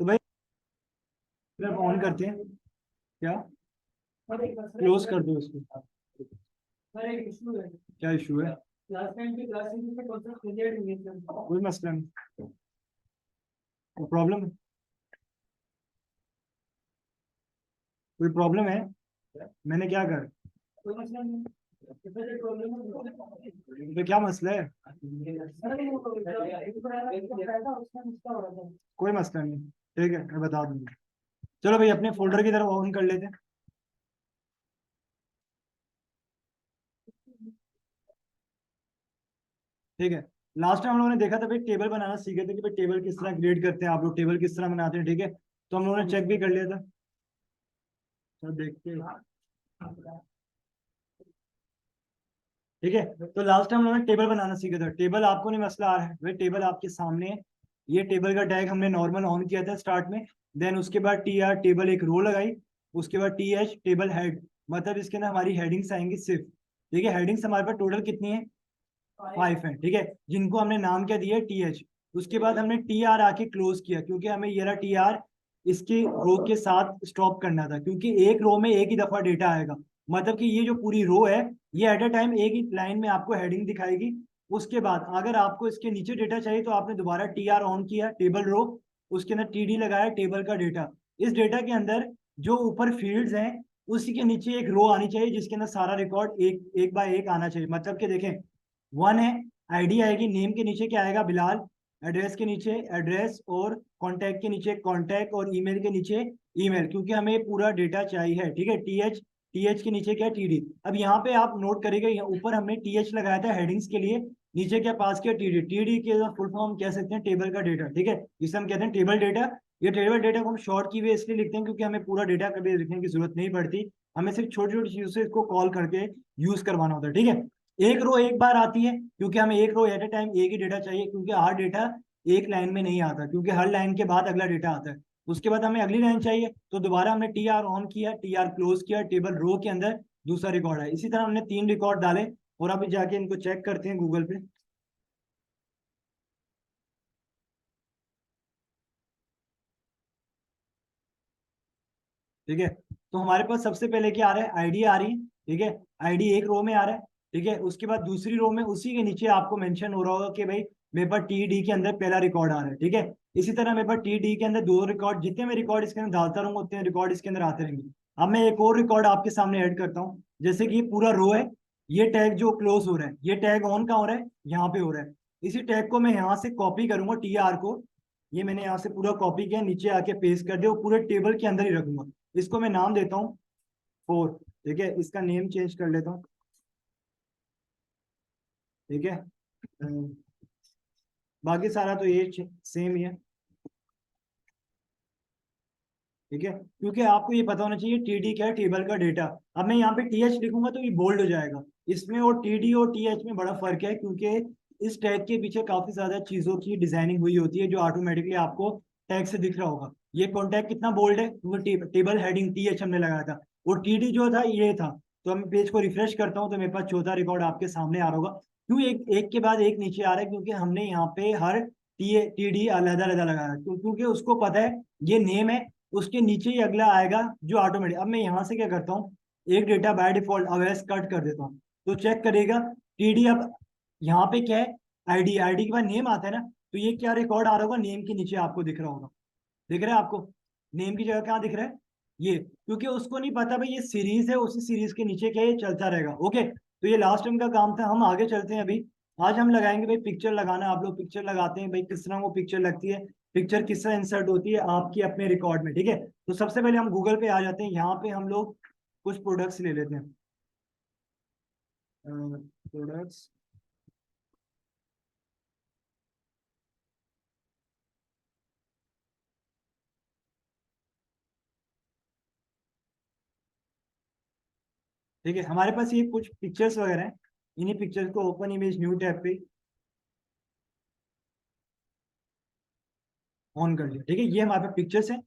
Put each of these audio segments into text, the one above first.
तो भाई सिर्फ ऑन करते हैं क्या, क्लोज कर दो इसको। क्या इशू है? कोई मसला नहीं, प्रॉब्लम, कोई प्रॉब्लम है? मैंने क्या कर, तो क्या मसला है? कोई मसला नहीं, ठीक है मैं बता दूंगा। चलो भाई अपने फोल्डर की तरफ ऑन कर लेते हैं। ठीक है, लास्ट टाइम हम लोगों ने देखा था भाई, टेबल बनाना सीखे थे कि भाई टेबल किस तरह क्रिएट करते हैं आप लोग, टेबल किस तरह बनाते हैं, ठीक है। तो हम लोगों ने चेक भी कर लिया था, तो देखते हैं। ठीक है, तो लास्ट टाइम हम लोगों ने टेबल बनाना सीखा था। टेबल आपको नहीं मसला आ रहा है भाई, टेबल आपके सामने है। ये टेबल का टैग हमने नॉर्मल ऑन किया था स्टार्ट में। देन उसके बाद टी आर टेबल एक रो लगाई। उसके बाद टी एच टेबल हेड, मतलब इसके अंदर हमारी हेडिंग्स आएंगी सिर्फ। ठीक है, हेडिंग्स हमारे पास टोटल कितनी है? 5 है, ठीक है, जिनको हमने नाम क्या दिया, टी एच। उसके बाद हमने टी आर आके क्लोज किया, क्योंकि हमें ये रहा टी आर इसके रो के साथ स्टॉप करना था, क्योंकि एक रो में एक ही दफा डेटा आएगा। मतलब कि ये जो पूरी रो है, ये एट अ टाइम एक ही लाइन में आपको हेडिंग दिखाएगी। उसके बाद अगर आपको इसके नीचे डेटा चाहिए तो आपने दोबारा टी आर ऑन किया, टेबल रो, उसके अंदर टी डी लगाया, टेबल का डेटा। इस डेटा के अंदर जो ऊपर फील्ड्स हैं, उसी के नीचे एक रो आनी चाहिए जिसके अंदर सारा रिकॉर्ड एक एक बाय एक आना चाहिए। मतलब कि देखें, वन है, आईडी आएगी, नेम के नीचे क्या आएगा, बिलाल। एड्रेस के नीचे एड्रेस, और कॉन्टैक्ट के नीचे कॉन्टैक्ट, और ईमेल के नीचे ईमेल, क्योंकि हमें पूरा डेटा चाहिए है। ठीक है, टी एच के नीचे क्या, टी डी। अब यहाँ पे आप नोट करेंगे, यहाँ ऊपर हमने टी एच लगाया था हेडिंग्स के लिए, नीचे क्या पास किया, टी डी। टी डी के फुल फॉर्म कह सकते हैं टेबल का डेटा, ठीक है, जिसे हम कहते हैं टेबल डेटा। ये टेबल डेटा को हम शॉर्ट की वे इसलिए लिखते हैं क्योंकि हमें पूरा डेटा कभी लिखने की जरूरत नहीं पड़ती। हमें सिर्फ छोटी छोटी चीजों से इसको कॉल करके यूज करवाना होता है। ठीक है, एक रो एक बार आती है, क्योंकि हमें एक रो एट ए टाइम एक ही डेटा चाहिए, क्योंकि हर डेटा एक लाइन में नहीं आता, क्योंकि हर लाइन के बाद अगला डेटा आता है। उसके बाद हमें अगली लाइन चाहिए, तो दोबारा हमने टी आर ऑन किया, टी आर क्लोज किया, टेबल रो के अंदर दूसरा रिकॉर्ड है। इसी तरह हमने 3 रिकॉर्ड डाले, और अभी जाके इनको चेक करते हैं गूगल पे। ठीक है, तो हमारे पास सबसे पहले क्या आ रहा है, आईडी आ रही है। ठीक है, आईडी एक रो में आ रहा है। ठीक है, उसके बाद दूसरी रो में उसी के नीचे आपको मेंशन हो रहा होगा कि भाई मेरे पास टी डी के अंदर पहला रिकॉर्ड आ रहा है। ठीक है, इसी तरह मेरे पास टी डी के अंदर 2 रिकॉर्ड, जितने मैं रिकॉर्ड इसके अंदर डालता रहूंगा उतने रिकॉर्ड इसके अंदर आते रहेंगे। अब मैं एक और रिकॉर्ड आपके सामने ऐड करता हूँ, जैसे कि ये पूरा रो है, ये टैग जो क्लोज हो रहा है, ये टैग ऑन कहाँ हो रहा है, यहाँ पे हो रहा है। इसी टैग को मैं यहाँ से कॉपी करूंगा, टी आर को, ये मैंने यहाँ से पूरा कॉपी किया, नीचे आके पेस्ट कर दिया, वो पूरे टेबल के अंदर ही रखूंगा। इसको मैं नाम देता हूँ 4। ठीक है, इसका नेम चेंज कर लेता हूँ। ठीक है, बाकी सारा तो ये सेम ही है। ठीक है, क्योंकि आपको ये पता होना चाहिए टीडी क्या है, टेबल का डेटा। अब मैं यहाँ पे टीएच लिखूंगा तो ये बोल्ड हो जाएगा। इसमें और टीडी और टीएच में बड़ा फर्क है, क्योंकि इस टैग के पीछे काफी ज्यादा चीजों की डिजाइनिंग हुई होती है, जो ऑटोमेटिकली आपको टैग से दिख रहा होगा। ये कॉन्टैक्ट कितना बोल्ड है, क्योंकि टेबल हेडिंग टीएच हमने लगाया था, और टीडी जो था ये था। तो मैं पेज को रिफ्रेश करता हूँ तो मेरे पास चौथा रिकॉर्ड आपके सामने आ रहा होगा। क्यों एक एक के बाद एक नीचे आ रहा है, क्योंकि हमने यहाँ पे हर टी डी अलग अलग लगाया है। क्योंकि उसको पता है ये नेम है, उसके नीचे ही अगला आएगा जो ऑटोमेटिक। अब मैं यहाँ से क्या करता हूँ, एक डेटा बाय डिफॉल्ट अवेस कट कर देता हूँ, तो चेक करेगा टीडी। अब यहाँ पे क्या है, आईडी, आईडी के बाद नेम आता है ना, तो ये क्या रिकॉर्ड आ रहा होगा, नेम के नीचे आपको दिख रहा होगा। दिख रहा है आपको, नेम की जगह क्या दिख रहा है, ये, क्योंकि उसको नहीं पता भाई ये सीरीज है, उसी सीरीज के नीचे क्या ये चलता रहेगा। ओके, तो ये लास्ट टाइम का काम था, हम आगे चलते हैं अभी। आज हम लगाएंगे भाई पिक्चर लगाना। आप लोग पिक्चर लगाते हैं भाई, किस तरह वो पिक्चर लगती है, पिक्चर किस तरह इंसर्ट होती है आपकी अपने रिकॉर्ड में। ठीक है, तो सबसे पहले हम गूगल पे आ जाते हैं, यहाँ पे हम लोग कुछ प्रोडक्ट्स ले लेते हैं। प्रोडक्ट्स, ठीक है, हमारे पास ये कुछ पिक्चर्स वगैरह हैं। इन्हीं पिक्चर्स को ओपन इमेज न्यू टैब पे ऑन कर लिया। ठीक है, ये हमारे पास पिक्चर्स हैं।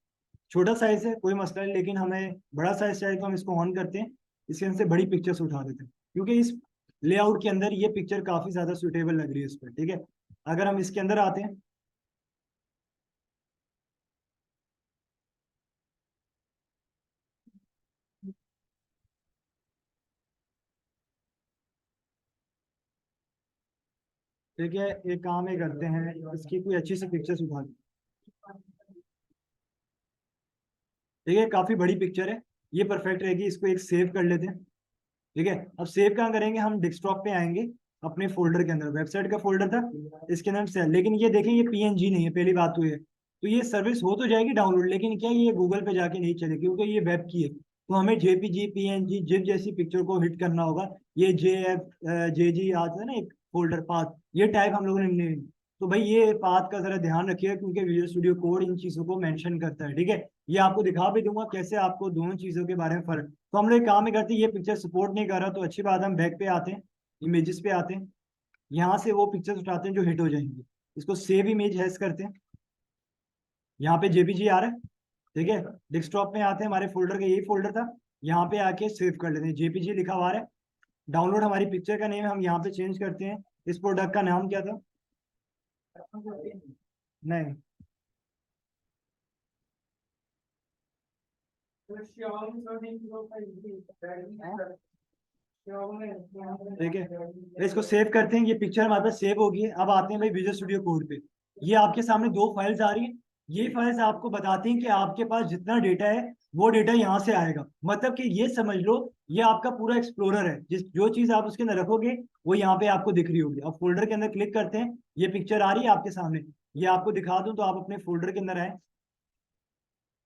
छोटा साइज है कोई मसला नहीं, लेकिन हमें बड़ा साइज चाहिए तो हम इसको ऑन करते हैं, इसके अंदर से बड़ी पिक्चर्स उठा देते हैं, क्योंकि इस लेआउट के अंदर ये पिक्चर काफी ज्यादा सुटेबल लग रही है इस पर। ठीक है, अगर हम इसके अंदर आते हैं, ठीक है, एक काम ये करते हैं, इसकी कोई अच्छी सी पिक्चर्स उठा ली। ठीक है, काफी बड़ी पिक्चर है, ये परफेक्ट रहेगी, इसको एक सेव कर लेते हैं। ठीक है, अब सेव कहाँ करेंगे, हम डेस्कटॉप पे आएंगे, अपने फोल्डर के अंदर, वेबसाइट का फोल्डर था, इसके अंदर से, लेकिन ये देखें ये पीएनजी नहीं है, पहली बात तो ये, तो ये सर्विस हो तो जाएगी डाउनलोड, लेकिन क्या ये गूगल पे जाके नहीं चलेगी, क्योंकि ये वेब की है, तो हमें जेपीजी पीएनजी जिप जैसी पिक्चर को हिट करना होगा। ये जेएफ जेजी आता है ना एक फोल्डर पाथ, ये टाइप हम लोगों ने नहीं, तो भाई ये पाथ का जरा ध्यान रखिएगा, क्योंकि विजुअल स्टूडियो कोड इन चीजों को मेंशन करता है। ठीक है, ये आपको दिखा भी दूंगा कैसे आपको दोनों चीजों के बारे में फर्क, तो हम लोग एक काम ही करते हैं, ये पिक्चर सपोर्ट नहीं कर रहा तो अच्छी बात है, हम बैक पे आते हैं, इमेजेस पे आते हैं, यहाँ से वो पिक्चर्स उठाते हैं जो हिट हो जाएंगे, इसको सेव इमेज हैज करते हैं, यहाँ पे जेपीजी आ रहा है। ठीक है, डेस्कटॉप में आते हैं, हमारे फोल्डर का यही फोल्डर था, यहाँ पे आके सेव कर लेते हैं, जेपीजी लिखा हुआ है। डाउनलोड हमारी पिक्चर का नेम है, हम यहाँ पे चेंज करते हैं, इस प्रोडक्ट का नाम क्या था, नहीं, ठीक है, तो इसको सेव करते हैं, ये पिक्चर हमारे पास सेव होगी है। अब आते हैं भाई विजुअल स्टूडियो कोड पे, ये आपके सामने दो फाइल्स आ रही हैं, ये फाइल्स आपको बताती हैं कि आपके पास जितना डेटा है वो डेटा यहाँ से आएगा, मतलब कि ये समझ लो ये आपका पूरा एक्सप्लोरर है, जिस जो चीज आप उसके अंदर रखोगे वो यहाँ पे आपको दिख रही होगी। अब फोल्डर के अंदर क्लिक करते हैं, ये पिक्चर आ रही है आपके सामने, ये आपको दिखा दूं तो आप अपने फोल्डर के अंदर आए,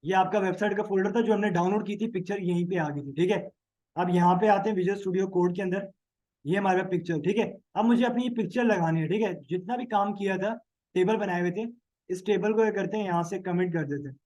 ये आपका वेबसाइट का फोल्डर था जो हमने डाउनलोड की थी, पिक्चर यहीं पे आ गई थी। ठीक है, अब यहाँ पे आते हैं विजुअल स्टूडियो कोड के अंदर, ये हमारा पिक्चर। ठीक है, अब मुझे अपनी ये पिक्चर लगानी है। ठीक है, जितना भी काम किया था, टेबल बनाए हुए थे, इस टेबल को क्या करते हैं, यहाँ से कमेंट कर देते हैं।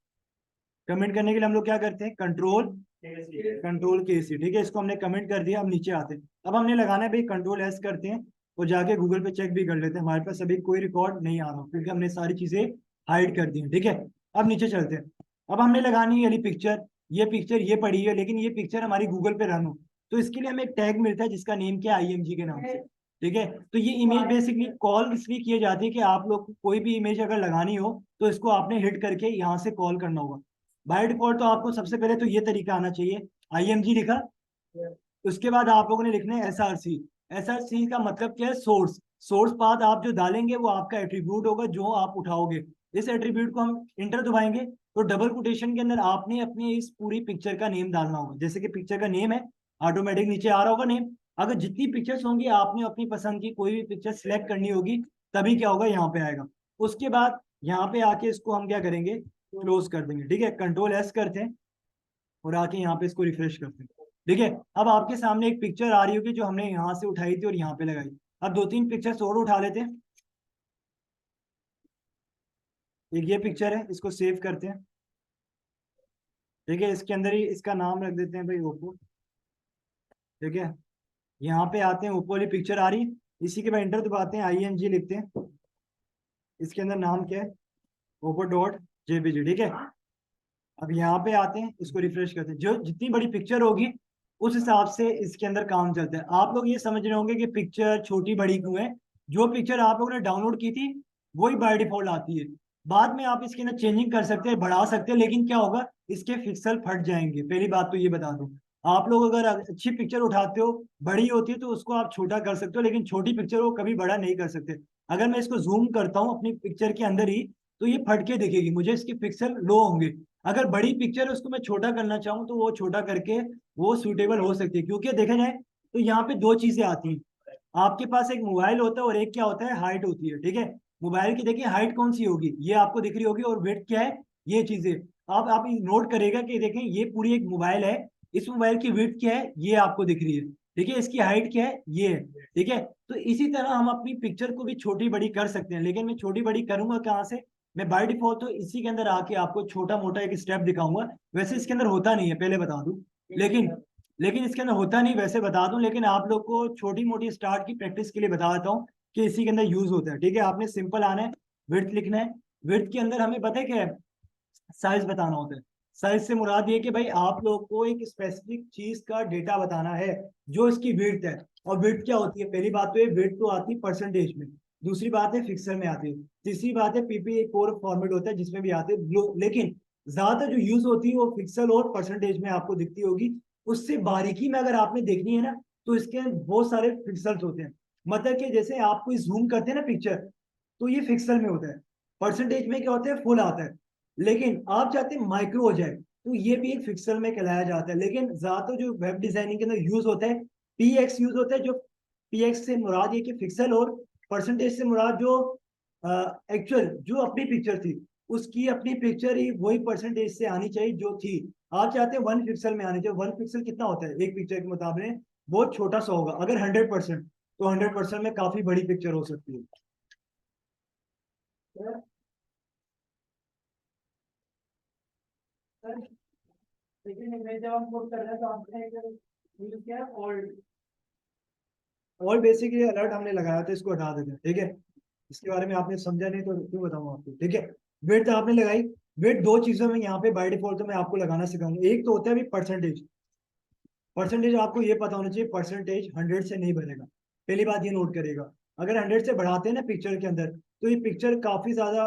कमेंट करने के लिए हम लोग क्या करते हैं, कंट्रोल के सी। ठीक है, इसको हमने कमेंट कर दिया, अब नीचे आते हैं, अब हमने लगाना है भाई कंट्रोल एस करते हैं, और जाके गूगल पे चेक भी कर लेते हैं, हमारे पास अभी कोई रिकॉर्ड नहीं आ रहा, क्योंकि हमने सारी चीजें हाइड कर दी हैं। ठीक है, अब नीचे चलते हैं, अब हमने लगानी है वाली पिक्चर, ये पिक्चर ये पड़ी है, लेकिन ये पिक्चर हमारी गूगल पे रन हो, तो इसके लिए हमें एक टैग मिलता है जिसका नेम क्या है, आईएमजी के नाम से। ठीक है, तो ये इमेज बेसिकली कॉल इसलिए की जाती है कि आप लोग को कोई भी इमेज अगर लगानी हो तो इसको आपने हिट करके यहाँ से कॉल करना होगा। बाय डिफॉल्ट तो आपको सबसे पहले तो ये तरीका आना चाहिए, आईएमजी लिखा, उसके बाद आप लोगों ने लिखना है एसआरसी। एसआरसी का मतलब क्या है, सोर्स, सोर्स पाथ आप जो डालेंगे वो आपका एट्रीब्यूट होगा जो आप उठाओगे, इस एट्रीब्यूट को हम इंटर दबाएंगे, तो डबल कोटेशन के अंदर आपने अपनी इस पूरी पिक्चर का नेम डालना होगा, जैसे कि पिक्चर का नेम है, ऑटोमेटिक नीचे आ रहा होगा नेम, अगर जितनी पिक्चर्स होंगी आपने अपनी पसंद की कोई भी पिक्चर सिलेक्ट करनी होगी, तभी क्या होगा, यहाँ पे आएगा। उसके बाद यहाँ पे आके इसको हम क्या करेंगे, क्लोज कर देंगे। ठीक है, कंट्रोल एस करते हैं, और आके यहाँ पे इसको रिफ्रेश करते हैं। ठीक है, अब आपके सामने एक पिक्चर आ रही होगी जो हमने यहाँ से उठाई थी और यहाँ पे लगाई। अब दो तीन पिक्चर्स और उठा लेते हैं, एक ये पिक्चर है, इसको सेव करते हैं। ठीक है, इसके अंदर ही इसका नाम रख देते हैं भाई ओप्पो। ठीक है, यहाँ पे आते हैं, ओप्पो वाली पिक्चर आ रही है, इसी के बाद इंटर दबाते हैं, आईएनजी लिखते हैं, इसके अंदर नाम क्या है, ओप्पो डॉट जेपीजी। ठीक है, अब यहाँ पे आते हैं, इसको रिफ्रेश करते हैं, जो जितनी बड़ी पिक्चर होगी उस हिसाब से इसके अंदर काम चलता है। आप लोग ये समझ रहे होंगे कि पिक्चर छोटी बड़ी क्यों है, जो पिक्चर आप लोगों ने डाउनलोड की थी वही बाय डिफॉल्ट आती है, बाद में आप इसके अंदर चेंजिंग कर सकते हैं, बढ़ा सकते हैं, लेकिन क्या होगा, इसके पिक्सल फट जाएंगे, पहली बात तो ये बता दूं। आप लोग अगर अच्छी पिक्चर उठाते हो, बड़ी होती है तो उसको आप छोटा कर सकते हो, लेकिन छोटी पिक्चर को कभी बड़ा नहीं कर सकते। अगर मैं इसको जूम करता हूँ अपनी पिक्चर के अंदर ही, तो ये फट के दिखेगी मुझे, इसके पिक्सल लो होंगे। अगर बड़ी पिक्चर है उसको मैं छोटा करना चाहूँ तो वो छोटा करके वो सूटेबल हो सकती है, क्योंकि देखा जाए तो यहाँ पे दो चीजें आती हैं, आपके पास एक मोबाइल होता है और एक क्या होता है, हाइट होती है। ठीक है, मोबाइल की देखिए हाइट कौन सी होगी, ये आपको दिख रही होगी, और वेट क्या है, ये चीजें आप नोट करेगा कि देखें ये पूरी एक मोबाइल है, इस मोबाइल की वेट क्या है, ये आपको दिख रही है। ठीक है, इसकी हाइट क्या है, ये है। ठीक है, तो इसी तरह हम अपनी पिक्चर को भी छोटी बड़ी कर सकते हैं, लेकिन मैं छोटी बड़ी करूंगा कहाँ से, मैं बाय डिफॉल्ट तो इसी के अंदर आके आपको छोटा मोटा एक स्टेप दिखाऊंगा, वैसे इसके अंदर होता नहीं है, पहले बता दूं, लेकिन लेकिन इसके अंदर होता नहीं, वैसे बता दूं, लेकिन आप लोग को छोटी मोटी स्टार्ट की प्रैक्टिस के लिए बता देता हूँ कि इसी के अंदर यूज होता है। ठीक है, आपने सिंपल आना है, विड्थ लिखना है, विड्थ के अंदर हमें पता है क्या है, साइज बताना होता है। साइज से मुराद ये कि भाई आप लोग को एक स्पेसिफिक चीज का डेटा बताना है जो इसकी विड्थ है, और विड्थ क्या होती है, पहली बात तो ये विड्थ तो आती है परसेंटेज में, दूसरी बात है फिक्सल में आती है, तीसरी बात है पीपी कोर फॉर्मेट होता है जिसमें भी आते हैं, लेकिन ज्यादातर जो यूज होती है वो फिक्सल और परसेंटेज में आपको दिखती होगी। उससे बारीकी में अगर आपने देखनी है ना, तो इसके बहुत सारे पिक्सल्स होते हैं, मतलब कि जैसे आप कोई जूम करते हैं ना पिक्चर, तो ये पिक्सल में होता है, परसेंटेज में क्या होता है, फुल आता है। लेकिन आप चाहते हैं माइक्रो हो जाए, तो ये भी एक पिक्सल में कहलाया जाता है। लेकिन ज्यादातर जो वेब डिजाइनिंग के अंदर यूज होता है, पीएक्स यूज होता है। जो पीएक्स से मुराद ये कि पिक्सल, और परसेंटेज से मुराद जो एक्चुअल जो अपनी पिक्चर थी, उसकी अपनी पिक्चर ही वही परसेंटेज से आनी चाहिए जो थी। आप चाहते हैं 1 पिक्सल में आनी चाहिए। 1 पिक्सल कितना होता है एक पिक्चर के मुताबिक, बहुत छोटा सा होगा। अगर 100%, तो 100% में काफी बड़ी पिक्चर हो सकती है। लेकिन जब हम कोड कर रहे हैं तो हमने यूज किया ओल्ड। और बेसिकली अलर्ट हमने लगाया था, इसको हटा देते हैं, ठीक है। इसके बारे में आपने समझा नहीं तो क्यों बताऊं आपको, ठीक है। वेट आपने लगाई। वेट दो चीजों में यहाँ पे बाय डिफॉल्ट तो मैं आपको लगाना सिखाऊंगा। एक तो होता है परसेंटेज। परसेंटेज आपको ये पता होना चाहिए, परसेंटेज 100 से नहीं बनेगा। पहली बात ये नोट करेगा। अगर 100 से बढ़ाते हैं ना पिक्चर के अंदर, तो ये पिक्चर काफी ज्यादा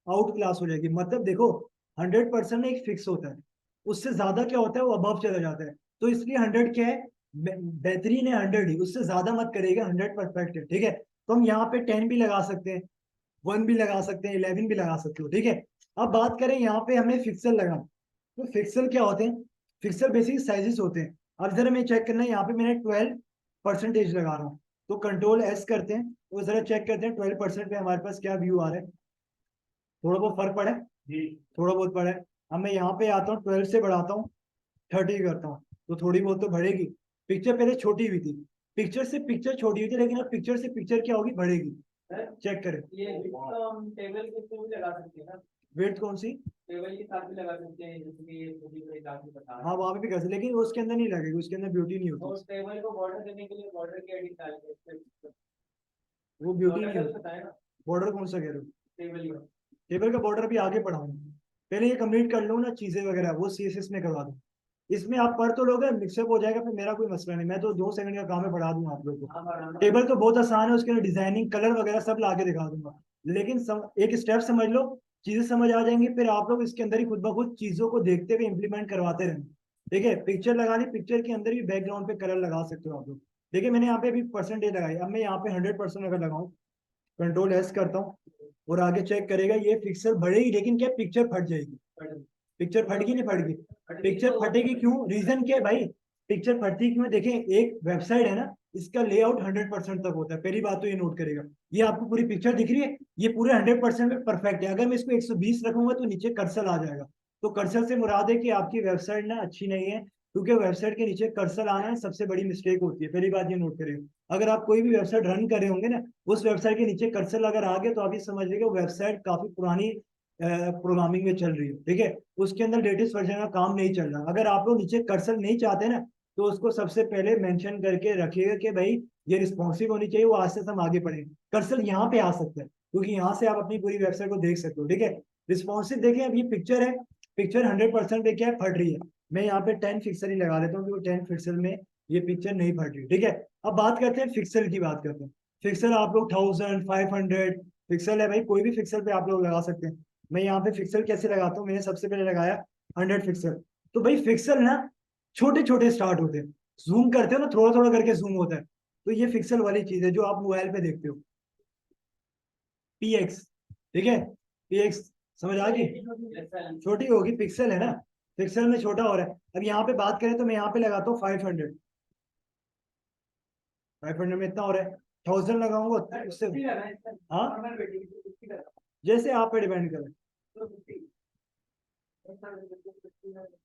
आउट क्लास हो जाएगी। मतलब देखो, 100% एक फिक्स होता है, उससे ज्यादा क्या होता है वो अबव चला जाता है। तो इसलिए 100 क्या है, बेहतरीन है 100 ही, उससे ज्यादा मत करेगा। 100 परफेक्ट है, ठीक है। तो हम यहाँ पे 10 भी लगा सकते हैं, 1 भी लगा सकते हैं, 11 भी लगा सकते हो, ठीक है। अब बात करें यहाँ पे हमें फिक्सल लगाना, तो फिक्सल क्या होते हैं, फिक्सल बेसिक साइजेस होते हैं। अब जरा मैं चेक करना है, यहाँ पे मैंने 12% लगा रहा हूँ, तो कंट्रोल एस करते हैं, तो जरा चेक करते हैं 12% पे हमारे पास क्या व्यू आ रहा है। थोड़ा बहुत फर्क पड़ा है जी, थोड़ा बहुत पड़ा है। अब मैं यहाँ पे आता हूँ, 12 से बढ़ाता हूँ, 30 करता हूँ, तो थोड़ी बहुत तो बढ़ेगी। पिक्चर पहले छोटी हुई थी, पिक्चर से पिक्चर छोटी हुई थी, लेकिन अब पिक्चर से पिक्चर क्या होगी, बढ़ेगी। चेक करें, ये तो हम टेबल के थ्रू भी लगा सकते हैं ना। वेट कौन सी, टेबल के साथ भी लगा सकते हैं, जैसे कि ये छोटी बड़ी काफी बता, हाँ वहां पे भी कर सकते, लेकिन उसके अंदर नहीं लगेगी, उसके अंदर ब्यूटी नहीं होती। और टेबल को बॉर्डर देने के लिए बॉर्डर की एडिट डाल, वो ब्यूटी नहीं होती। बॉर्डर कौन सा कह रहे हो, टेबल का। टेबल का बॉर्डर भी आगे पढ़ाऊंगा, पहले ये कंप्लीट कर लो ना चीजें वगैरह, वो सीएसएस में करवा दो। इसमें आप पढ़ तो लोगे, मिक्सअप हो जाएगा, फिर मेरा कोई मसला नहीं, मैं तो 2 सेकंड का काम है, पढ़ा दूंगा आप लोगों को। टेबल तो बहुत आसान है, उसके लिए डिजाइनिंग कलर वगैरह सब ला के दिखा दूंगा। लेकिन एक स्टेप समझ लो, चीजें समझ आ जाएंगी, फिर आप लोग इसके अंदर ही खुद ब खुद चीजों को देखते हुए इंप्लीमेंट करवाते रहेंगे, ठीक है। पिक्चर लगा ली, पिक्चर के अंदर भी बैकग्राउंड पे कलर लगा सकते हो आप लोग। देखिए मैंने यहाँ पे अभी परसेंटेज लगाई, अब मैं यहाँ पे 100% अगर लगाऊं, कंट्रोल एस करता हूँ, और आगे चेक करेगा, ये पिक्सल बढ़ेगी, लेकिन क्या पिक्चर फट जाएगी। पिक्चर फटेगी नहीं फटेगी, पिक्चर फटेगी क्यों, रीजन क्या है भाई, पिक्चर फटती क्यों है, देखें एक वेबसाइट है ना, इसका लेआउट 100% तक होता है, पहली बात तो ये नोट करेगा। ये आपको पूरी पिक्चर दिख रही है, ये पूरे 100% में परफेक्ट है। अगर मैं इसको 120 रखूंगा तो नीचे कर्सर आ जाएगा। तो कर्सर से मुराद है कि आपकी वेबसाइट ना अच्छी नहीं है, क्योंकि वेबसाइट के नीचे कर्सर आना है सबसे बड़ी मिस्टेक होती है, पहली बात ये नोट करेगा। अगर आप कोई भी वेबसाइट रन कर रहे होंगे ना, उस वेबसाइट के नीचे कर्सर अगर आ गया, तो आप ये समझ लीजिए वेबसाइट काफी पुरानी प्रोग्रामिंग में चल रही है, ठीक है। उसके अंदर लेटेस्ट वर्जन का काम नहीं चल रहा। अगर आप लोग नीचे कर्सर नहीं चाहते ना, तो उसको सबसे पहले मेंशन करके रखिएगा कि भाई ये रिस्पॉन्सिव होनी चाहिए, वो आज से हम आगे बढ़ेंगे। कर्सर यहाँ पे आ सकता है, क्योंकि यहाँ से आप अपनी पूरी वेबसाइट को देख सकते हो, ठीक है। रिस्पॉन्सिव देखें, अब ये पिक्चर है, पिक्चर 100% पे क्या है, फट रही है। मैं यहाँ पे 10 पिक्सल ही लगा लेता हूँ, क्योंकि 10 पिक्सल में ये पिक्चर नहीं फट रही, ठीक है। अब बात करते हैं पिक्सल की, बात करते हैं पिक्सल। आप लोग 1500 पिक्सल है भाई, कोई भी पिक्सल पे आप लोग लगा सकते हैं। मैं यहाँ पे पिक्सल कैसे लगाता हूँ, मैंने सबसे पहले लगाया 100 पिक्सल। तो भाई पिक्सल ना छोटे छोटे स्टार्ट होते हैं, जूम करते हो ना, थोड़ा थोड़ा करके जूम होता है। तो ये पिक्सल वाली चीज है जो आप मोबाइल पे देखते हो, पीएक्स, ठीक है। पीएक्स समझ आ गई, छोटी होगी, पिक्सल है ना, पिक्सल में छोटा हो रहा है। अब यहाँ पे बात करें तो मैं यहाँ पे लगाता हूँ 500, 500 में इतना हो रहा है। 1000 लगाऊंगा उससे, हाँ जैसे आप पे डिपेंड करें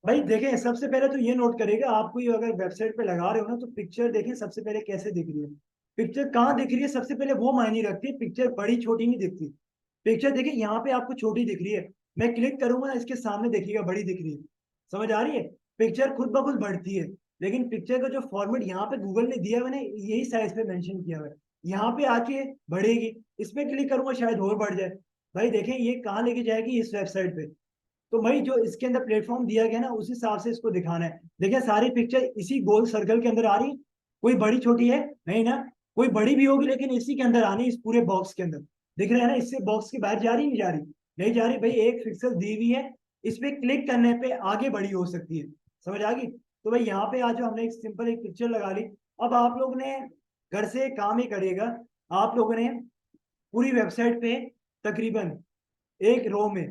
भाई। देखें सबसे पहले तो ये नोट करेगा, आप कोई अगर वेबसाइट पे लगा रहे हो ना, तो पिक्चर देखें सबसे पहले कैसे दिख रही है। पिक्चर कहाँ दिख रही है, सबसे पहले वो मायने रखती है, पिक्चर बड़ी छोटी नहीं दिखती। पिक्चर देखिए यहाँ पे आपको छोटी दिख रही है, मैं क्लिक करूंगा ना, इसके सामने देखिएगा बड़ी दिख रही है। समझ आ रही है, पिक्चर खुद ब खुद बढ़ती है। लेकिन पिक्चर का जो फॉर्मेट यहाँ पे गूगल ने दिया हुआ है, यही साइज पे मेंशन किया हुआ है, यहाँ पे आके बढ़ेगी। इस पे क्लिक करूंगा शायद और बढ़ जाए। भाई देखें ये कहाँ लेके जाएगी, इस वेबसाइट पे। तो भाई जो इसके अंदर प्लेटफॉर्म दिया गया ना, उस हिसाब से इसको दिखाना है। देखिए सारी पिक्चर इसी गोल सर्कल के अंदर आ रही, कोई बड़ी छोटी है नहीं ना, कोई बड़ी भी होगी लेकिन इसी के अंदर आनी, इस पूरे बॉक्स के अंदर। दिख रहा है ना, इससे बॉक्स के बाहर जा रही, नहीं जा रही, नहीं जा रही भाई। एक पिक्सल दी हुई है, इस पे क्लिक करने पे आगे बड़ी हो सकती है। समझ आ गई। तो भाई यहाँ पे आज हमने एक सिंपल एक पिक्चर लगा ली। अब आप लोग ने घर से काम ही करिएगा। आप लोगों ने पूरी वेबसाइट पे तकरीबन एक रो में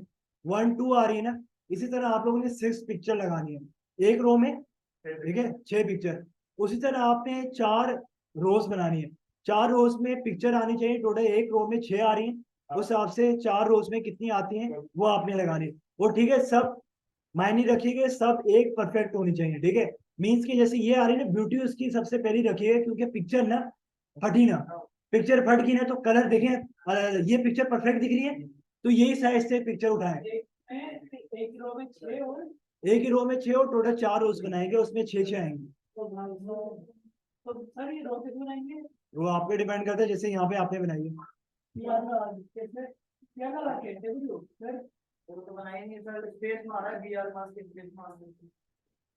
1 2 आ रही है ना, इसी तरह आप लोगों ने 6 पिक्चर लगानी है एक रो में, ठीक है, 6 पिक्चर। उसी तरह आपने 4 रोज बनानी है, 4 रोज में पिक्चर आनी चाहिए, टोटल एक रो में 6 आ रही है, उस हिसाब से 4 रोज में कितनी आती हैं वो आपने लगानी है। और ठीक है, सब मायने रखिएगा, सब एक परफेक्ट होनी चाहिए, ठीक है। मीन्स की जैसे ये आ रही है ना, ब्यूटी उसकी सबसे पहली रखिएगा, क्योंकि पिक्चर ना फटी ना, पिक्चर फट गई ना तो कलर देखें, ये पिक्चर परफेक्ट दिख रही है तो यही साइज से पिक्चर उठाएं। एक रो में 6 और एक ही रो में 6 और टोटल 4 रोज बनाएंगे, उसमें 6 6 आएंगे। तो सर ये रो कितने बनाएंगे वो आप पे डिपेंड करता है, जैसे यहाँ पे आपने बनाई है।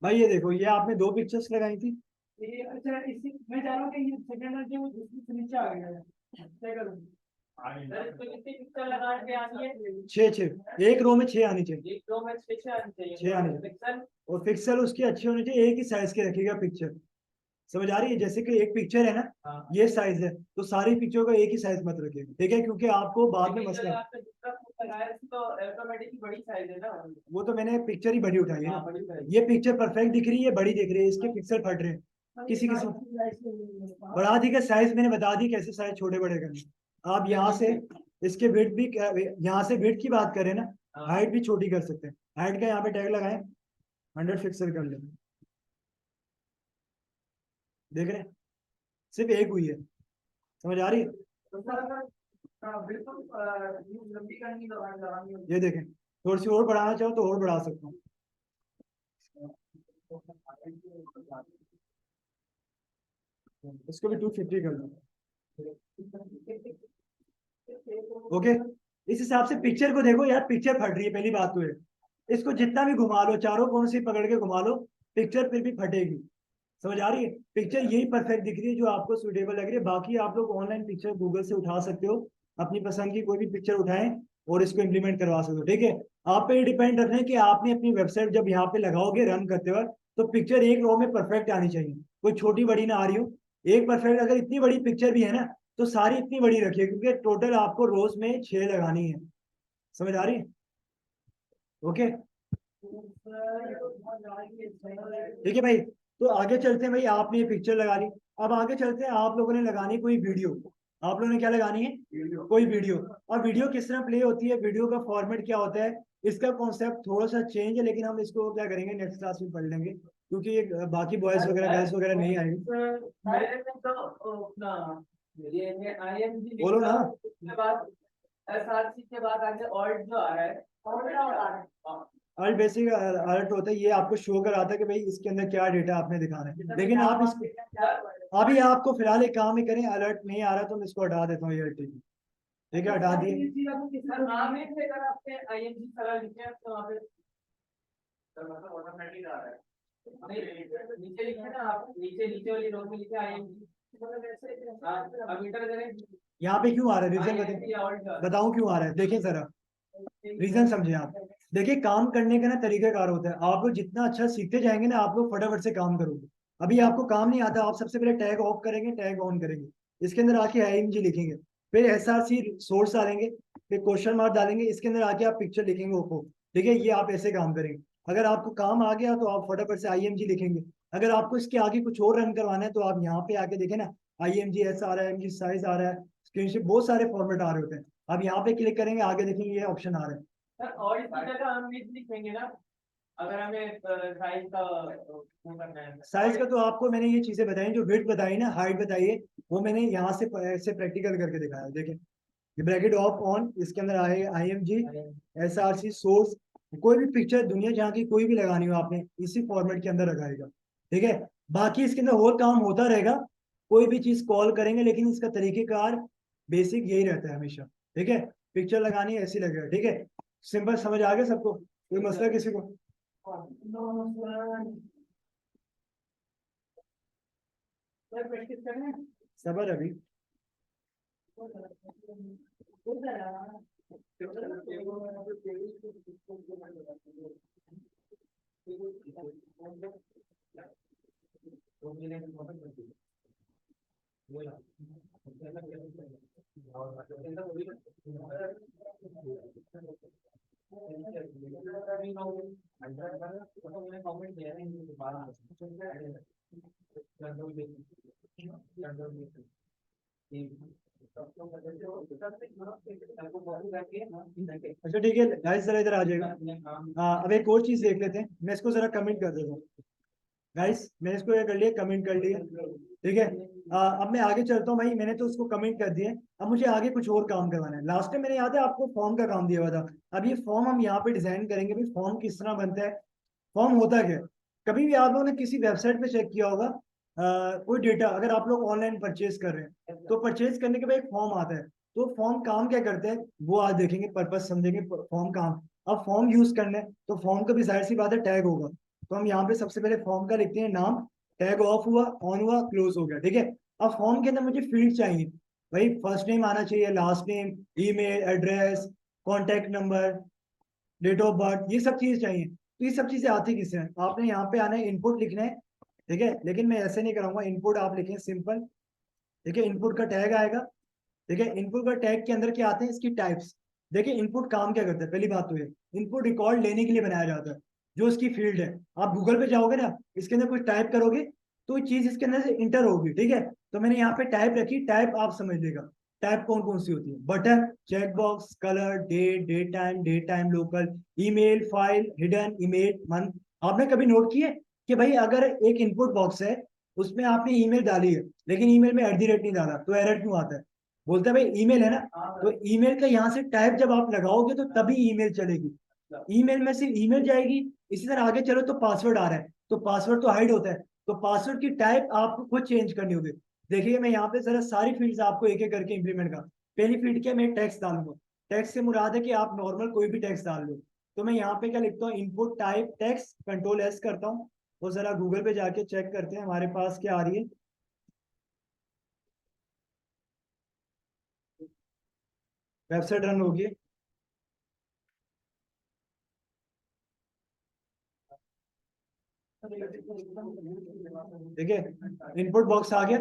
भाई ये देखो, ये आपने 2 पिक्चर्स लगाई थी। ये अच्छा, इसी मैं जा रहा हूँ कि ये सेकंड वाली वो दूसरी नीचे आ गया है, क्या करूँ? सर इसको कितनी पिक्चर लगा के आनी है? 6 6, एक रो में 6 आनी चाहिए, एक रो में 6 आनी चाहिए, 6 आनी चाहिए। पिक्सल और पिक्सल उसकी अच्छी होनी चाहिए, एक ही साइज के रखिएगा पिक्चर। समझ आ रही है? जैसे कि एक पिक्चर है ना, ये साइज है, तो सारी पिक्चर का एक ही साइज मत रखिएगा, ठीक है, क्योंकि आपको बाद में मसला, वो तो मैंने पिक्चर ही बड़ी उठाई है ना, ये पिक्चर परफेक्ट दिख रही है, बड़ी दिख रही है, इसके पिक्सल फट रहे हैं किसी किसी। बढ़ा दी का साइज मैंने बता दी कैसे साइज छोटे बड़े करने। आप यहाँ से इसके वेट भी, यहाँ से वेट की बात करें ना, हाइट भी छोटी कर सकते हैं। हाइट का यहाँ पे टैग लगाएं, 100 पिक्सल कर लें, देख रहे हैं, सिर्फ एक हुई है। समझ आ रही है? ये देखें, थोड़ी सी और बढ़ाना चाहो तो और बढ़ा सकता हूँ। इसको भी 250 कर दो, ओके। इस हिसाब से पिक्चर को देखो यार, पिक्चर फट रही है, पहली बात तो है। इसको जितना भी घुमा लो, चारों कोण से पकड़ के घुमा लो, पिक्चर फिर भी फटेगी। समझ आ रही है? पिक्चर यही परफेक्ट दिख रही है जो आपको सुटेबल लग रही है। बाकी आप लोग ऑनलाइन पिक्चर गूगल से उठा सकते हो, अपनी पसंद की कोई भी पिक्चर उठाएं और इसको इम्प्लीमेंट करवा सकते हो, ठीक है। आप पे डिपेंड रखना है कि आपने अपनी वेबसाइट जब यहाँ पे लगाओगे रन करते वक्त, तो पिक्चर एक रो में परफेक्ट आनी चाहिए, कोई छोटी बड़ी ना आ रही हो, एक परफेक्ट। अगर इतनी बड़ी पिक्चर भी है ना, तो सारी इतनी बड़ी रखिए, क्योंकि टोटल आपको रोज में 6 लगानी है। समझ आ रही है? ओके, ठीक है भाई। तो आगे चलते हैं भाई, आपने ये पिक्चर लगा ली, अब आगे चलते हैं, आप लोगों ने लगानी कोई वीडियो। आप लोगों ने क्या लगानी है? कोई वीडियो। और वीडियो किस तरह प्ले होती है, वीडियो का फॉर्मेट क्या होता है, इसका कॉन्सेप्ट थोड़ा सा चेंज है, लेकिन हम इसको क्या करेंगे, नेक्स्ट क्लास में पढ़ लेंगे, क्योंकि ये बाकी बॉयज वगैरह गर्ल्स वगैरह नहीं आएंगे। बोलो ना। के बाद आगे ऑल्ट जो आ रहा है, ऑल्ट बेसिक अलर्ट होता है, ये आपको शो कराता है कि भाई इसके अंदर क्या डेटा आपने दिखाना है, लेकिन आप इसको अभी आपको फिलहाल एक काम ही करें, अलर्ट नहीं आ रहा तो मैं इसको हटा देता हूँ, ये ठीक है, हटा दिए। नीचे लिखे ना आप, नीचे वाली रो में लिखे आईएमजी। यहाँ पे क्यों आ रहा है, रीजन बताए, बताऊं क्यों आ रहा है, देखिए जरा, रीजन समझे आप। देखिए, काम करने का ना तरीकाकार होता है, आप लोग जितना अच्छा सीखते जाएंगे ना, आप लोग फटाफट से काम करोगे। अभी आपको काम नहीं आता, आप सबसे पहले टैग ऑफ करेंगे, टैग ऑन करेंगे, इसके अंदर आके आईएमजी लिखेंगे, फिर एसआरसी सोर्स डालेंगे, फिर क्वेश्चन मार्क डालेंगे, इसके अंदर आके आप पिक्चर लिखेंगे ओप्पो, ठीक है। ये आप ऐसे काम करेंगे। अगर आपको काम आ गया तो आप फटाफट से आईएमजी लिखेंगे। अगर आपको इसके आगे कुछ और रन करवाना है तो आप यहाँ पे आके देखें ना, आईएमजी एस आ रहा है, एमजी साइज आ रहा है, स्क्रीनशॉट, बहुत सारे फॉर्मेट आ रहे होते हैं। आप यहाँ पे क्लिक करेंगे, आगे देखेंगे ये ऑप्शन आ रहा है। सर और इसकी जगह हम लिखेंगे ना, अगर हमें साइज का वो करना है, साइज का तो आपको मैंने ये चीजें बताई, जो वेट बताई ना, हाइट बताई है, वो मैंने यहाँ से ऐसे प्रैक्टिकल करके दिखाया। देखें, ये ब्रैकेट ऑफ ऑन, इसके अंदर आए आईएमजी एसआरसी सोर्स, कोई भी पिक्चर दुनिया जहाँ की कोई भी लगानी हो आपने, इसी फॉर्मेट के अंदर लगाएगा, ठीक है। बाकी इसके अंदर और काम होता रहेगा, कोई भी चीज कॉल करेंगे, लेकिन इसका तरीकेकार बेसिक यही रहता है हमेशा, ठीक है। पिक्चर लगानी है ऐसी लगेगा, ठीक है। सिंपल समझ आ गया सबको, कोई मसला किसी को? सबर अभी अच्छा ठीक है गाइस, जरा इधर आ जाएगा। अब एक और चीज देख लेते हैं, मैं इसको जरा कमेंट कर देता हूँ। गाइस मैंने इसको ये कर लिया, कमेंट कर लिया, ठीक है। अब मैं आगे चलता हूँ भाई, मैंने तो उसको कमेंट कर दिया। अब मुझे आगे कुछ और काम करवाना है। लास्ट टाइम मैंने याद है आपको फॉर्म का काम दिया हुआ था। अब ये फॉर्म हम यहाँ पे डिजाइन करेंगे भाई, फॉर्म किस तरह बनता है, फॉर्म होता क्या है। कभी भी आप लोगों ने किसी वेबसाइट पे चेक किया होगा, कोई डेटा अगर आप लोग ऑनलाइन परचेज कर रहे हैं तो परचेज करने के बाद एक फॉर्म आता है। तो फॉर्म काम क्या करता है वो आज देखेंगे, पर्पस समझेंगे फॉर्म काम। अब फॉर्म यूज करना है तो फॉर्म का भी जाहिर सी बात है टैग होगा। तो हम यहाँ पे सबसे पहले फॉर्म का लिखते हैं नाम, टैग ऑफ हुआ, ऑन हुआ, क्लोज हो गया, ठीक है। अब फॉर्म के अंदर मुझे फील्ड चाहिए भाई, फर्स्ट नेम आना चाहिए, last name, email address, contact number, date of birth, ये सब चीजें चाहिए। तो ये सब चीजें आती किससे हैं, आपने यहाँ पे आना है, इनपुट लिखना है, ठीक है। लेकिन मैं ऐसे नहीं कराऊंगा, इनपुट आप लिखें सिंपल, ठीक है। इनपुट का टैग आएगा, ठीक है। इनपुट का टैग के अंदर क्या आते हैं, इसकी टाइप्स। देखिए इनपुट काम क्या करता है, पहली बात तो ये, इनपुट रिकॉर्ड लेने के लिए बनाया जाता है। जो इसकी फील्ड है, आप गूगल पे जाओगे ना, इसके अंदर कुछ टाइप करोगे तो चीज इसके अंदर से इंटर होगी, ठीक है। तो मैंने यहाँ पे टाइप रखी, टाइप आप समझ लेगा। टाइप कौन कौन सी होती है, button, check box, colour, date, date time local, email, file, hidden, image, month. आपने कभी नोट किए कि भाई अगर एक इनपुट बॉक्स है, उसमें आपने ईमेल डाली है लेकिन ईमेल में @ नहीं डाला, तो एरर क्यों आता है। बोलते हैं भाई ईमेल है ना, तो ईमेल का यहाँ से टाइप जब आप लगाओगे तो तभी ईमेल चलेगी। ईमेल में सिर्फ ईमेल जाएगी। इसी तरह आगे चलो तो पासवर्ड आ रहा है, तो पासवर्ड तो हाइड होता है, तो पासवर्ड की टाइप आपको खुद चेंज करनी होगी। देखिए मैं यहाँ पे जरा सारी फील्ड्स आपको एक एक करके इंप्लीमेंट कर। पहली फील्ड क्या, मैं टेक्स्ट डालूंगा। टेक्स्ट से मुराद है कि आप नॉर्मल कोई भी टेक्स्ट डाल लो। तो मैं यहाँ पे क्या लिखता हूँ, input type text, control S करता हूँ। वो जरा गूगल पे जाके चेक करते हैं हमारे पास क्या आ रही है। वेबसाइट रन होगी, ठीक है। इनपुट बॉक्स आ गया,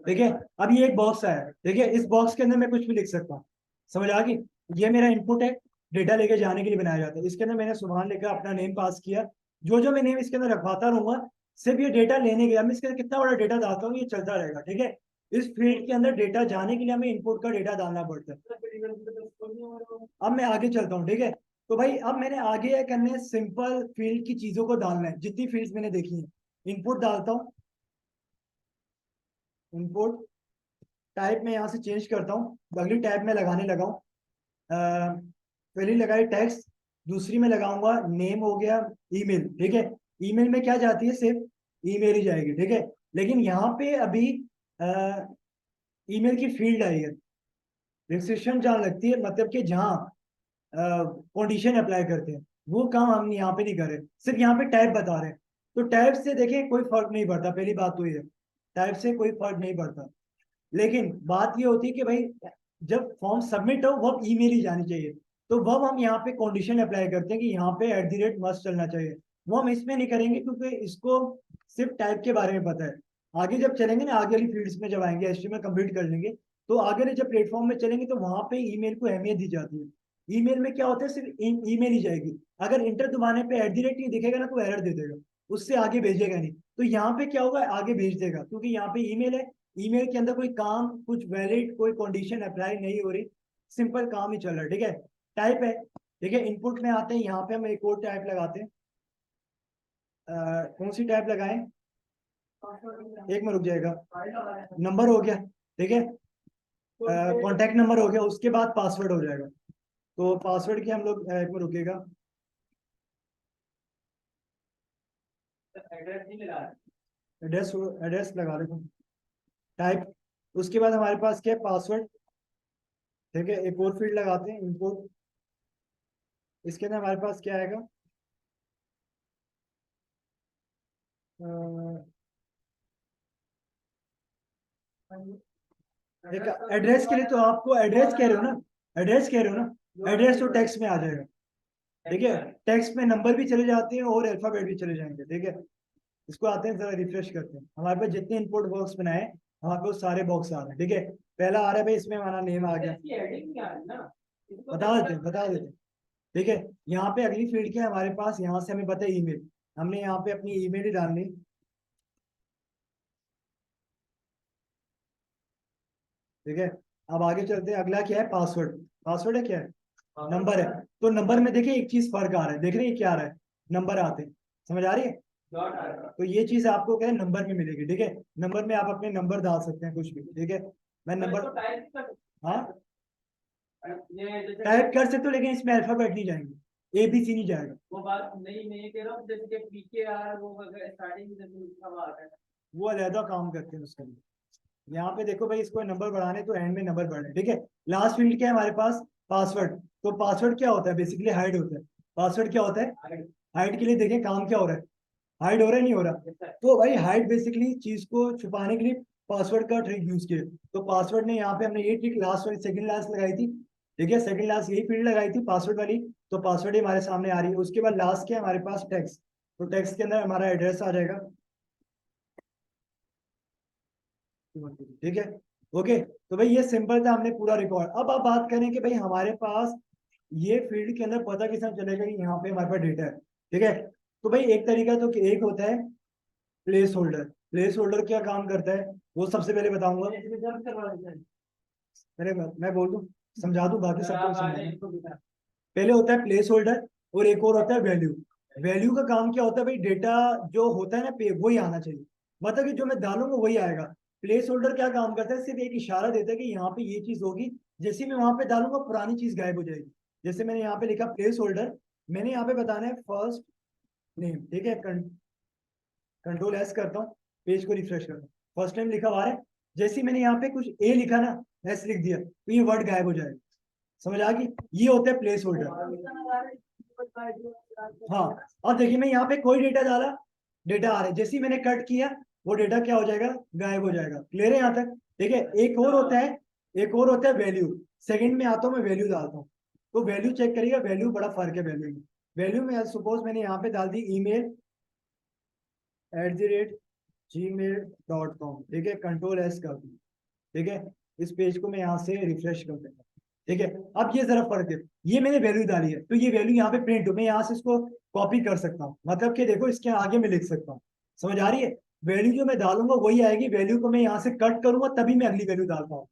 ठीक है। अब ये एक बॉक्स आया, ठीक है। इस बॉक्स के अंदर मैं कुछ भी लिख सकता हूँ, समझ आ गई। ये मेरा इनपुट है, डेटा लेके जाने के लिए बनाया जाता है। इसके अंदर मैंने सुबहान लेकर अपना नेम पास किया। जो जो मैं नेम इसके अंदर रखवाता रहूंगा, सिर्फ ये डेटा लेने गया, मैं इसके अंदर कितना बड़ा डेटा डालता हूँ ये चलता रहेगा, ठीक है। इस फील्ड के अंदर डेटा जाने के लिए हमें इनपुट का डेटा डालना पड़ता है। अब मैं आगे चलता हूँ, ठीक है। तो भाई अब मैंने आगे यह करना है, सिंपल फील्ड की चीजों को डालना है, जितनी फील्ड्स मैंने देखी है। इनपुट डालता हूँ, इनपुट टाइप में यहाँ से चेंज करता हूँ, अगली टाइप में लगाने लगा हूँ। पहली लगाई टेक्स्ट, दूसरी में लगाऊंगा नेम, हो गया ईमेल, ठीक है। ईमेल में क्या जाती है, सिर्फ ईमेल ही जाएगी, ठीक है। लेकिन यहाँ पे अभी ईमेल की फील्ड आई है, रिस्ट्रिक्शन जहाँ लगती है, मतलब कि जहाँ कंडीशन अप्लाई करते हैं, वो काम हम यहाँ पे नहीं कर रहे, सिर्फ यहाँ पे टाइप बता रहे हैं। तो टाइप से देखिए कोई फर्क नहीं पड़ता, पहली बात तो ये है, टाइप से कोई फर्क नहीं पड़ता। लेकिन बात ये होती है कि भाई जब फॉर्म सबमिट हो वो ईमेल ही जानी चाहिए। तो वो हम यहाँ पे कंडीशन अप्लाई करते हैं कि यहाँ पे @ मस्ट चलना चाहिए। वो हम इसमें नहीं करेंगे क्योंकि इसको सिर्फ टाइप के बारे में पता है। आगे जब चलेंगे ना, आगे वाली फील्ड्स में जब आएंगे, HTML कंप्लीट कर लेंगे, तो आगे वाले जब प्लेटफॉर्म में चलेंगे तो वहां पे ईमेल को अहमियत दी जाती है। ईमेल में क्या होता है, सिर्फ ईमेल ही जाएगी। अगर इंटर दबाने पे @ नहीं दिखेगा ना, तो एरर दे देगा, उससे आगे भेजेगा नहीं। तो यहाँ पे क्या होगा, आगे भेज देगा, क्योंकि यहाँ पे ईमेल है। ईमेल के अंदर कोई काम, कुछ वैलिड कोई कंडीशन अप्लाई नहीं हो रही, सिंपल काम ही चल रहा है, ठीक है। टाइप है, ठीक है। इनपुट में आते हैं, यहाँ पे हम एक और टाइप लगाते हैं। कौन सी टाइप लगाएं, एक में रुक जाएगा। नंबर हो गया, ठीक है। कॉन्टैक्ट नंबर हो गया, उसके बाद पासवर्ड हो जाएगा। तो पासवर्ड की हम लोग एक में रुकेगा, एड्रेस, एड्रेस लगा देते हैं, टाइप। उसके बाद हमारे पास क्या है, पासवर्ड, ठीक है। एक और फील्ड लगाते हैं, इनपुट। इसके अंदर हमारे पास क्या आएगा, एक एड्रेस के लिए तो आपको एड्रेस कह रहे हो ना, एड्रेस कह रहे हो ना, एड्रेस तो टेक्स्ट में आ जाएगा, ठीक है। टेक्स्ट में नंबर भी चले जाते हैं और अल्फाबेट भी चले जाएंगे, ठीक है। इसको आते हैं जरा रिफ्रेश करते हैं, हमारे पास जितने इनपुट बॉक्स बनाए हमारे पास सारे बॉक्स आ रहे हैं, ठीक है। पहला आ रहा है भाई, इसमें हमारा नेम आ गया, बता देते, ठीक है। यहाँ पे अगली फील्ड क्या है हमारे पास, यहाँ से हमें पता है ईमेल, हमने यहाँ पे अपनी ईमेल ही डालनी, ठीक है। अब आगे चलते हैं, अगला क्या है, पासवर्ड। पासवर्ड है क्या है, नंबर है। तो नंबर में देखिए एक चीज फर्क आ रहा है, देख रहे हैं क्या आ रहा है, नंबर आते हैं, समझ आ रही है। तो ये चीज आपको क्या है नंबर में मिलेगी, ठीक है। नंबर में आप अपने नंबर डाल सकते हैं कुछ भी, ठीक है। मैं नंबर, हाँ टाइप कर सकते हो, लेकिन इसमें अल्फाबेट नहीं जाएंगे, ABC नहीं जाएगा। वो बात नहीं, मैं ये कह रहा हूँ जैसे कि PKR वो स्टार्टिंग में लिखा हुआ आता है, वो अलहदा काम करते हैं उसके लिए। यहाँ पे देखो भाई, इसको नंबर बढ़ाने तो एंड में नंबर बढ़े, ठीक है। लास्ट फील्ड क्या है हमारे पास, पासवर्ड। तो पासवर्ड क्या होता है, बेसिकली हाइड होता है। पासवर्ड क्या होता है, हाइड के लिए देखें काम क्या हो रहा है, हाइड हो रहा है नहीं हो रहा। तो भाई हाइड बेसिकली चीज को छुपाने के लिए पासवर्ड का ट्रिक यूज किया। तो पासवर्ड ने यहाँ पे हमने ये ट्रिक लास्ट वाली सेकंड लास्ट लगाई थी, ठीक है। सेकंड लास्ट यही फील्ड लगाई थी पासवर्ड वाली, तो पासवर्ड ही हमारे सामने आ रही है। उसके बाद लास्ट क्या है हमारे पास, टेक्स्ट। तो टेक्स्ट के अंदर हमारा एड्रेस आ जाएगा, ठीक है। ओके, तो भाई ये सिंपल था, हमने पूरा रिकॉर्ड। अब आप बात करें कि भाई हमारे पास ये फील्ड के अंदर पता किस तरह चलेगा कि यहाँ पे हमारे पास डेटा है, ठीक है। तो भाई एक तरीका तो एक होता है प्लेस होल्डर। प्लेस होल्डर क्या काम करता है वो सबसे पहले बताऊंगा, मैं बोल दूं, समझा दूं, बाकी सबको समझा। पहले होता है प्लेस होल्डर, और एक और होता है वैल्यू। वैल्यू का काम क्या होता है भाई, डेटा जो होता है ना पे वही आना चाहिए, मतलब कि जो मैं डालूंगा वही आएगा। प्लेस होल्डर क्या काम करता है, सिर्फ एक इशारा देता है कि यहाँ पे ये चीज होगी, जैसे मैं वहां पे डालूंगा पुरानी चीज गायब हो जाएगी। जैसे मैंने यहाँ पे लिखा प्लेस होल्डर, मैंने यहाँ पे बताना है फर्स्ट नेम, ठीक है। कंट्रोल S करता हूँ, पेज को रिफ्रेश करता हूँ, फर्स्ट नेम लिखा हुआ है। जैसे ही मैंने यहाँ पे कुछ A लिखा ना, S लिख दिया, तो ये वर्ड गायब हो जाएगा, समझ आ गई। ये होता है प्लेस होल्डर। हाँ, अब देखिए मैं यहाँ पे कोई डेटा डाला, डेटा आ रहा है, जैसे ही मैंने कट किया वो डेटा क्या हो जाएगा, गायब हो जाएगा। क्लियर है यहाँ तक, ठीक है। एक और होता है, एक और होता है वैल्यू। सेकंड में आता हूँ मैं, वैल्यू डालता हूँ, तो वैल्यू चेक करिएगा, वैल्यू बड़ा फर्क है वैल्यू में। वैल्यू में सपोज मैंने यहाँ पे डाल दी email@gmail.com, ठीक है। कंट्रोल S कर दूँ, ठीक है। इस पेज को मैं यहाँ से रिफ्रेश कर देता हूँ, ठीक है। अब ये जरा फर्क है, ये मैंने वैल्यू डाली है, तो ये वैल्यू यहाँ पे प्रिंट हो, मैं यहाँ से इसको कॉपी कर सकता हूँ, मतलब कि देखो इसके आगे मैं लिख सकता हूँ, समझ आ रही है। वैल्यू जो मैं डालूंगा वही आएगी, वैल्यू को मैं यहाँ से कट करूंगा तभी मैं अगली वैल्यू डालता हूँ,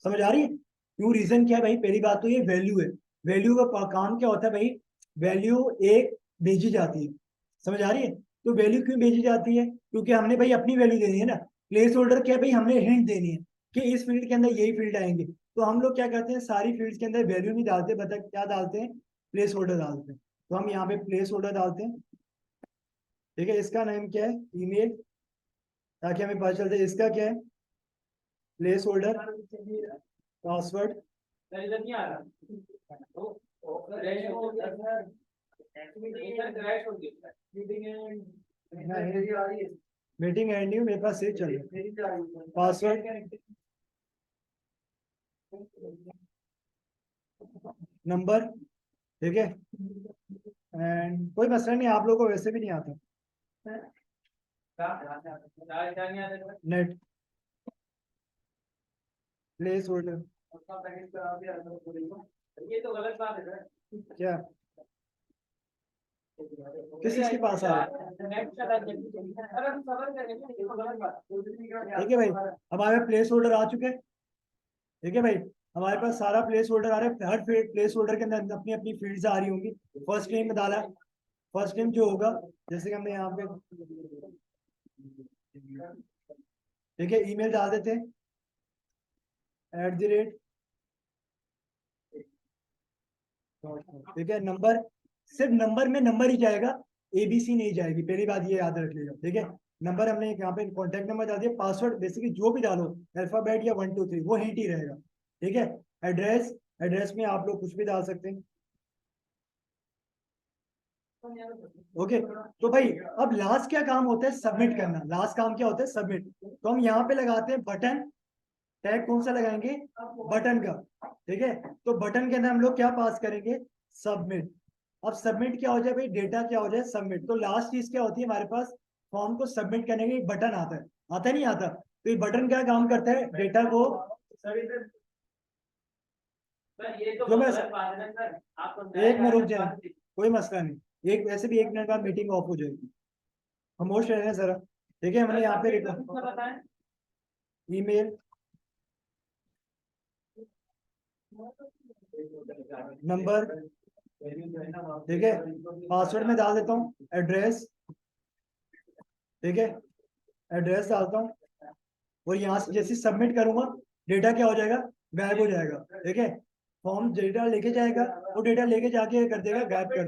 समझ आ रही है। क्यों, रीजन क्या है भाई, पहली बात तो ये वैल्यू है। वैल्यू का काम क्या होता है भाई, वैल्यू एक भेजी जाती है, समझ आ रही है। तो वैल्यू क्यों भेजी जाती है, क्योंकि हमने भाई अपनी वैल्यू देनी है ना। प्लेस होल्डर क्या है भाई, हमने हिंट देनी है कि इस फील्ड के अंदर यही फील्ड आएंगे। तो हम लोग क्या करते हैं, सारी फील्ड्स के अंदर वैल्यू नहीं डालते, बता क्या डालते हैं, प्लेस होल्डर डालते हैं। तो हम यहाँ पे प्लेस होल्डर डालते हैं, ठीक है। इसका नाम क्या है, ईमेल, ताकि हमें पता चलता है इसका क्या है, place holder, password, meeting and नहीं, मेरे पास से चल पासवर्ड, नंबर, ठीक है। एंड कोई मसला नहीं, आप लोगों को वैसे भी नहीं आता नेट, प्लेस होल्डर, ये तो गलत बात है क्या, किस चीज के पास आ रहा है, ठीक है भाई। हमारे प्लेस होल्डर आ चुके हैं, ठीक है भाई। हमारे पास सारा प्लेस होल्डर आ रहा है, हर प्लेस होल्डर के अंदर अपनी अपनी फील्ड्स आ रही होंगी। फर्स्ट नेम में डाला, फर्स्ट नेम जो होगा, जैसे कि हमने यहाँ पे, ठीक है, ईमेल डाल देते हैं @ ठीक है। नंबर, सिर्फ नंबर में नंबर ही जाएगा, ABC नहीं जाएगी, पहली बात ये याद रख लीजिए, ठीक है। नंबर हमने यहाँ पे कॉन्टेक्ट नंबर डाल दिया, पासवर्ड बेसिकली जो भी डालो अल्फाबेट या 1 2 3 वो हिंट ही रहेगा, ठीक है। एड्रेस, एड्रेस में आप लोग कुछ भी डाल सकते हैं, ओके। तो भाई अब लास्ट क्या काम होता है, सबमिट करना। लास्ट काम क्या होता है, सबमिट। तो हम यहाँ पे लगाते हैं बटन, टैग कौन सा लगाएंगे, बटन का, ठीक है। तो बटन के अंदर हम लोग क्या पास करेंगे, सबमिट। अब सबमिट क्या हो जाए भाई, डेटा क्या हो जाए, सबमिट। तो लास्ट चीज क्या होती है हमारे पास, फॉर्म को सबमिट करने के लिए बटन आता है नहीं आता। तो ये बटन क्या काम करता है, डेटा को एक में रुक जाए, कोई मसला नहीं, एक वैसे भी 1 मिनट बाद मीटिंग ऑफ हो जाएगी, खामोश रहे जरा। ठीक है, हमने यहाँ पे ईमेल नंबर, ठीक है, पासवर्ड में डाल देता हूँ, एड्रेस, ठीक है, एड्रेस डालता हूँ, और यहाँ से जैसे सबमिट करूंगा डेटा क्या हो जाएगा, गायब हो जाएगा। ठीक है, फॉर्म डेटा लेके जाएगा, वो डेटा लेके जाके कर देगा, गायब कर देगा।